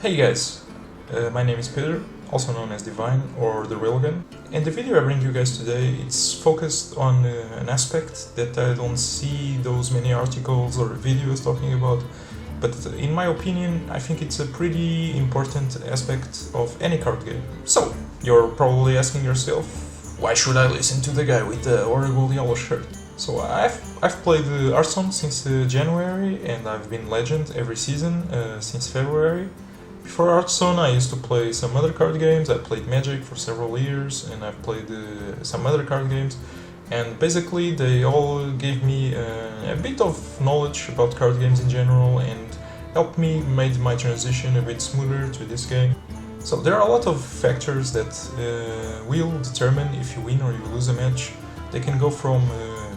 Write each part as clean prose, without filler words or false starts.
Hey guys, my name is Peter, also known as Divine or The Railgun, and the video I bring you guys today it's focused on an aspect that I don't see those many articles or videos talking about, but in my opinion I think it's a pretty important aspect of any card game. So, you're probably asking yourself, why should I listen to the guy with the horrible yellow shirt? So I've played Hearthstone since January, and I've been Legend every season since February. Before Hearthstone I used to play some other card games. I played Magic for several years, and I've played some other card games, and basically they all gave me a bit of knowledge about card games in general and helped me make my transition a bit smoother to this game. So there are a lot of factors that will determine if you win or you lose a match. They can go from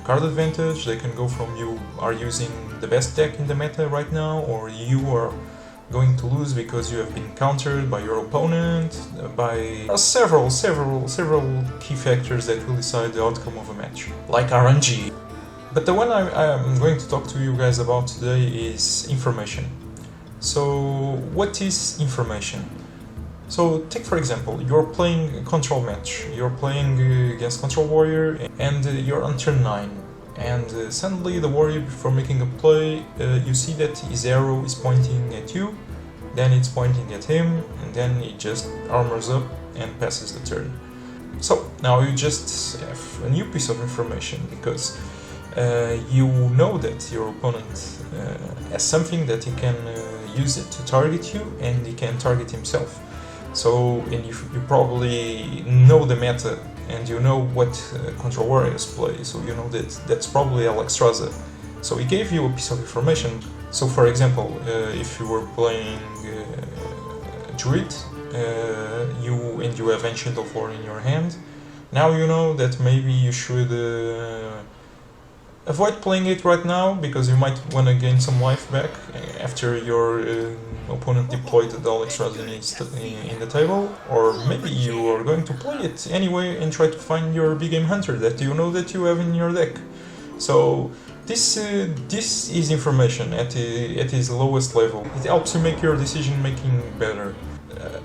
card advantage, they can go from you are using the best deck in the meta right now, or you are going to lose because you have been countered by your opponent, by several key factors that will decide the outcome of a match, like RNG. But the one I'm going to talk to you guys about today is information. So what is information? So take for example, you're playing a control match, you're playing against Control Warrior, and you're on turn 9, and suddenly the warrior, before making a play, you see that his arrow is pointing at you, then it's pointing at him, and then he just armors up and passes the turn. So now you just have a new piece of information, because you know that your opponent has something that he can use it to target you, and he can target himself. So, and you probably know the meta, and you know what Control Warriors play, so you know that that's probably Alexstrasza. So he gave you a piece of information. So for example, if you were playing Druid, you have Ancient of War in your hand, now you know that maybe you should avoid playing it right now, because you might want to gain some life back after your opponent deployed the Alexstrasza in the table, or maybe you are going to play it anyway and try to find your big game hunter that you know that you have in your deck. So this is information at its lowest level. It helps you make your decision making better.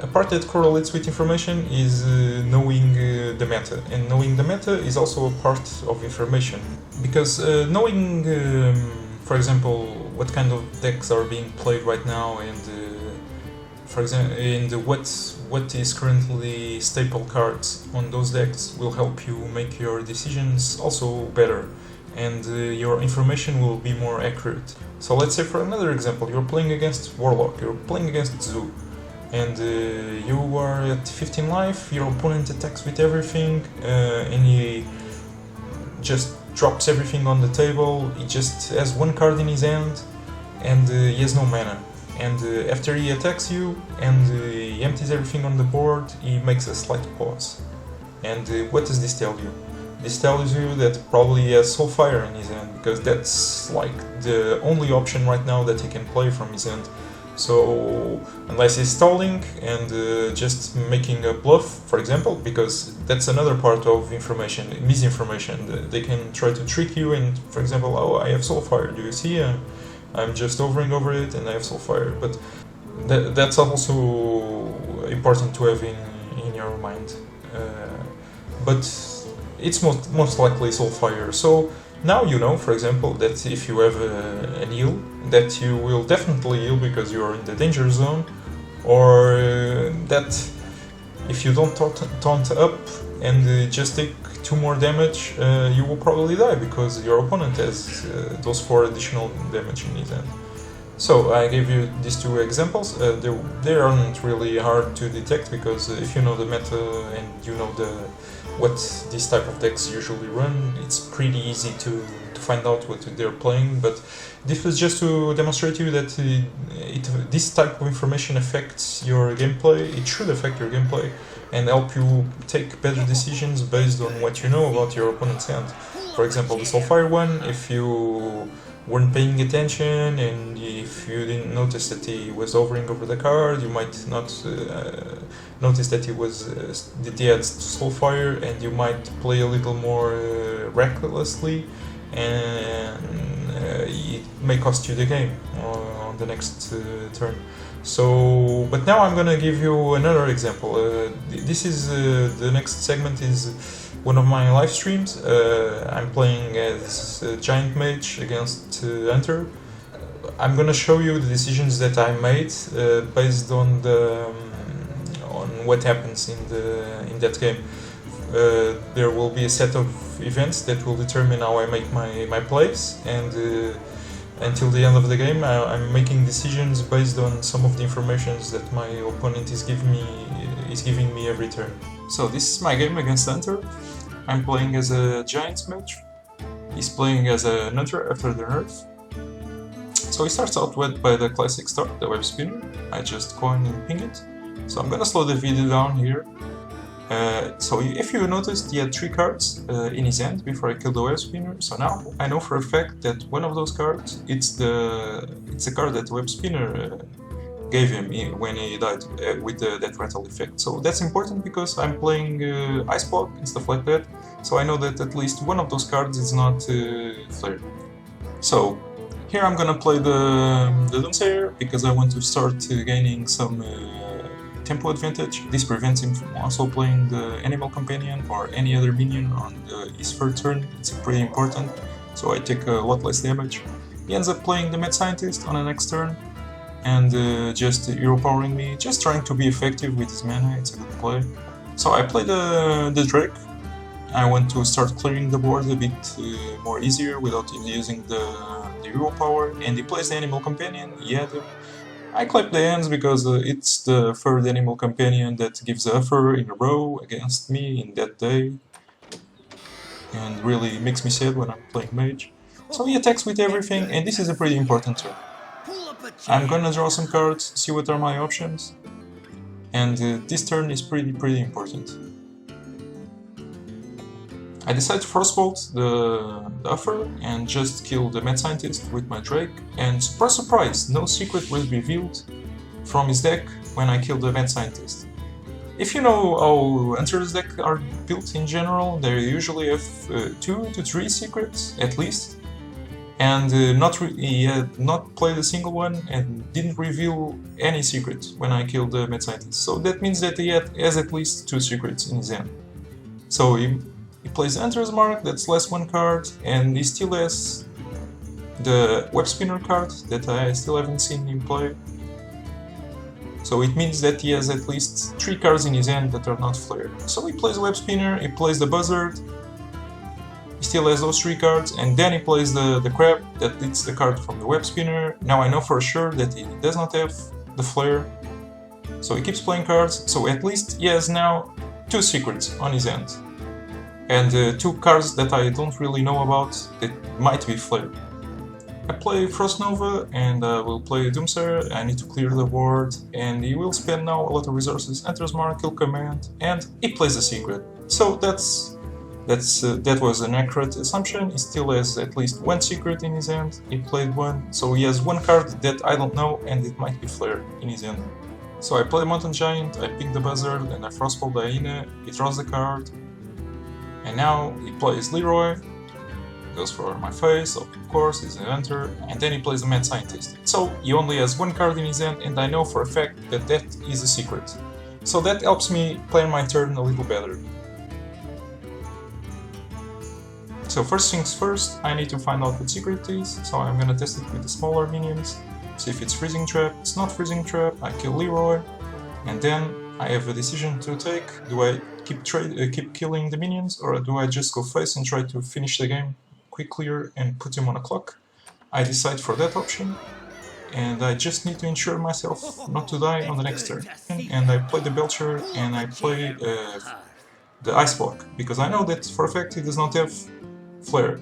A part that correlates with information is knowing the meta, and knowing the meta is also a part of information, because knowing, for example, what kind of decks are being played right now, and for example, and what is currently staple cards on those decks will help you make your decisions also better, and your information will be more accurate. So let's say, for another example, you're playing against Warlock, you're playing against Zoo, and you are at 15 life, your opponent attacks with everything, and he just drops everything on the table. He just has one card in his hand, and he has no mana. And after he attacks you, and he empties everything on the board, he makes a slight pause. And what does this tell you? This tells you that probably he has Soulfire in his hand, because that's like the only option right now that he can play from his hand. So unless he's stalling and just making a bluff, for example, because that's another part of information, misinformation. They can try to trick you and, for example, oh, I have Soulfire, do you see? I'm just hovering over it and I have Soulfire. But that's also important to have in your mind. But it's most likely Soulfire. So now you know, for example, that if you have an heal, that you will definitely heal because you are in the danger zone, or that if you don't taunt up and just take 2 more damage, you will probably die because your opponent has those 4 additional damage in his hand. So I gave you these 2 examples. They aren't really hard to detect, because if you know the meta and you know what these type of decks usually run, it's pretty easy to find out what they're playing. But this was just to demonstrate to you that this type of information affects your gameplay. It should affect your gameplay and help you take better decisions based on what you know about your opponent's hand. For example, the Soulfire one, if you weren't paying attention and if you didn't notice that he was hovering over the card, you might not notice that he had Soulfire, and you might play a little more recklessly, and it may cost you the game on the next turn. So, but now I'm gonna give you another example. This is the next segment is one of my live streams. I'm playing as a giant mage against Hunter. I'm gonna show you the decisions that I made based on the on what happens in that game. There will be a set of events that will determine how I make my plays, and until the end of the game, I'm making decisions based on some of the informations that my opponent is giving me every turn. So this is my game against Hunter. I'm playing as a giant mage. He's playing as a Hunter after the nerf. So he starts out by the classic start, the web spinner. I just coin and ping it. So I'm gonna slow the video down here. So if you noticed, he had 3 cards in his hand before I killed the web spinner. So now I know for a fact that one of those cards, it's the card that the web spinner gave him when he died with that rattle effect. So that's important because I'm playing Ice Block and stuff like that. So I know that at least one of those cards is not flared. So here I'm gonna play the Doomsayer because I want to start gaining some tempo advantage. This prevents him from also playing the Animal Companion or any other minion on his third turn. It's pretty important, so I take a lot less damage. He ends up playing the Mad Scientist on the next turn and just hero powering me, just trying to be effective with his mana. It's a good play. So I play the Drake. I want to start clearing the board a bit more easier without using the hero power, and he plays the Animal Companion. He had him. I clap the hands because it's the third Animal Companion that gives a offer in a row against me in that day, and really makes me sad when I'm playing mage. So he attacks with everything, and this is a pretty important turn. I'm gonna draw some cards, see what are my options, and this turn is pretty important. I decide to Frostbolt the offer and just kill the Mad Scientist with my Drake, and surprise, no secret was revealed from his deck when I killed the Mad Scientist. If you know how Hunter's deck are built in general, they usually have 2 to 3 secrets at least, and he had not played a single one and didn't reveal any secret when I killed the Mad Scientist. So that means that he has at least 2 secrets in his hand. So he plays Hunter's Mark, that's less 1 card, and he still has the Web Spinner card that I still haven't seen him play. So it means that he has at least 3 cards in his hand that are not flared. So he plays Web Spinner, he plays the Buzzard, he still has those 3 cards, and then he plays the Crab that leads the card from the Web Spinner. Now I know for sure that he does not have the Flare, so he keeps playing cards, so at least he has now 2 secrets on his hand. And 2 cards that I don't really know about that might be flared. I play Frost Nova and I will play Doomsayer. I need to clear the board, and he will spend now a lot of resources. Enters Mark, kill command, and he plays a secret. So that was an accurate assumption. He still has at least 1 secret in his hand. He played 1, so he has 1 card that I don't know, and it might be flared in his hand. So I play Mountain Giant, I pick the Buzzard, and I Frostbolt the Hyena. He draws the card. And now he plays Leroy, goes for my face, of course, he's an Hunter, and then he plays the Mad Scientist. So he only has 1 card in his hand, and I know for a fact that that is a secret. So that helps me plan my turn a little better. So first things first, I need to find out what secret it is, so I'm gonna test it with the smaller minions, see if it's Freezing Trap. It's not Freezing Trap, I kill Leroy, and then I have a decision to take. Do I keep killing the minions, or do I just go face and try to finish the game, quick clear, and put him on a clock? I decide for that option, and I just need to ensure myself not to die on the next turn. And I play the Belcher, and I play the Ice Block, because I know that for a fact he does not have Flare.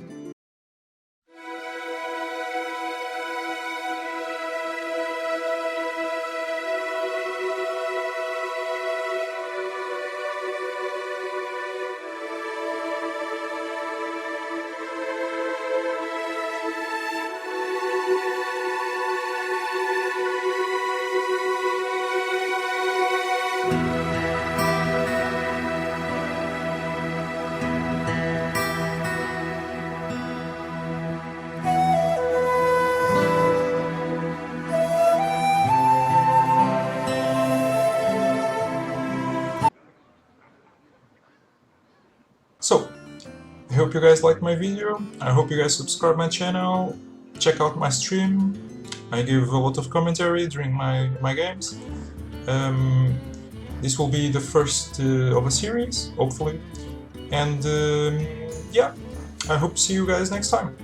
I hope you guys liked my video. I hope you guys subscribe my channel, check out my stream. I give a lot of commentary during my games. This will be the first of a series, hopefully. And yeah, I hope to see you guys next time.